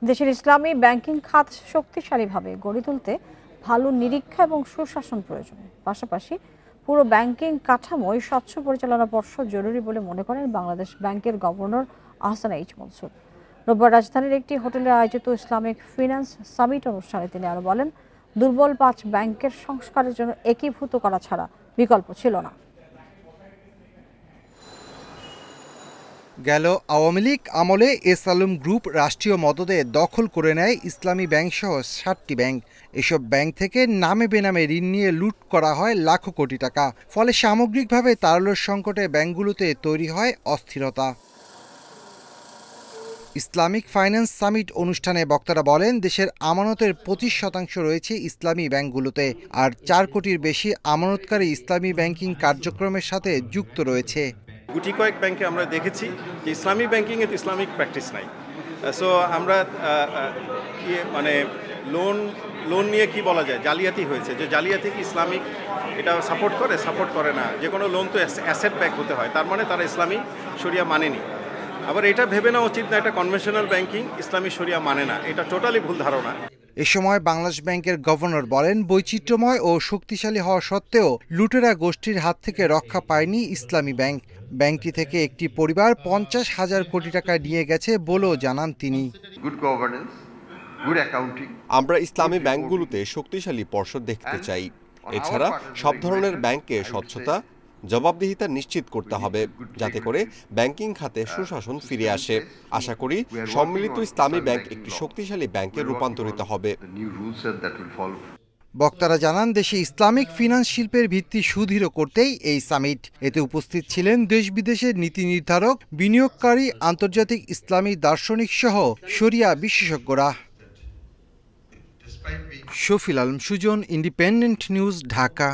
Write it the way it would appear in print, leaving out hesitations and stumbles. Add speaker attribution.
Speaker 1: দেশের ইসলামী ব্যাংকিং খাত শক্তিশালীভাবে গড়ে তুলতে ভালো নিরীক্ষা এবং সুশাসন প্রয়োজন। পাশাপাশি পুরো ব্যাংকিং কাঠামোয় স্বচ্ছ পরিচালনা পর্ষদ জরুরি বলে মনে করেন বাংলাদেশ ব্যাংকের গভর্নর আহসান এইচ মনসুর। রোববার রাজধানীর একটি হোটেলে আয়োজিত ইসলামিক ফিন্যান্স সামিট অনুষ্ঠানে তিনি আরো বলেন, দুর্বল 5 ব্যাংকের সংস্কারের জন্য একীভূত করা ছাড়া বিকল্প ছিল না।
Speaker 2: গেল আওয়ামী লীগ আমলে এস আলম গ্রুপ রাষ্ট্রীয় মদদে দখল করে নেয় ইসলামী ব্যাংকসহ 7টি ব্যাংক। এসব ব্যাংক থেকে নামে বেনামে ঋণ নিয়ে লুট করা হয় লাখো কোটি টাকা। ফলে সামগ্রিকভাবে তারল্য সংকটে ব্যাংকগুলোতে তৈরি হয় অস্থিরতা। ইসলামিক ফাইন্যান্স সামিট অনুষ্ঠানে বক্তারা বলেন, দেশের আমানতের 25% রয়েছে ইসলামী ব্যাংকগুলোতে, আর 4 কোটির বেশি আমানতকারী ইসলামী ব্যাংকিং কার্যক্রমের সাথে যুক্ত রয়েছে।
Speaker 3: গুটি কয়েক ব্যাংকে আমরা দেখেছি যে ইসলামী ব্যাংকিংয়ে তো ইসলামিক প্র্যাকটিস নাই। সো আমরা লোন নিয়ে কি বলা যায়, জালিয়াতি হয়েছে। যে জালিয়াতি কি ইসলামিক এটা সাপোর্ট করে না। যে কোনো লোন তো অ্যাসেট ব্যাক হতে হয়, তার মানে তারা ইসলামী শরিয়া মানেনি। আবার এটা ভেবে নেওয়া উচিত না এটা কনভেনশনাল ব্যাংকিং ইসলামী শরিয়া মানে না, এটা টোটালি ভুল ধারণা।
Speaker 2: এ সময় বাংলাদেশ ব্যাংকের গভর্নর বলেন, বৈচিত্র্যময় ও শক্তিশালী হওয়া সত্ত্বেও লুটেরা গোষ্ঠীর হাত থেকে রক্ষা পায়নি ইসলামী ব্যাংক। ব্যাংকটি থেকে একটি পরিবার 50,000 কোটি টাকা নিয়ে গেছে বলেও জানান তিনি।
Speaker 4: আমরা ইসলামী ব্যাংকগুলোতে শক্তিশালী পর্ষদ দেখতে চাই। এছাড়া সব ধরনের ব্যাংকে স্বচ্ছতা, জবাবদিহিতা নিশ্চিত করতে হবে, যাতে করে ব্যাংকিং খাতে সুশাসন ফিরে আসে। আশা করি সম্মিলিত ইসলামী ব্যাংক একটি শক্তিশালী ব্যাংকে রূপান্তরিত হবে।
Speaker 2: বক্তারা জানান, দেশে ইসলামিক ফিন্যান্স শিল্পের ভিত্তি সুদৃঢ় করতেই এই সামিট। এতে উপস্থিত ছিলেন দেশ বিদেশের নীতি নির্ধারক, বিনিয়োগকারী, আন্তর্জাতিক ইসলামী দার্শনিক সহ শরিয়া বিশেষজ্ঞরা। Shafil Alam Sujan, independent news, Dhaka.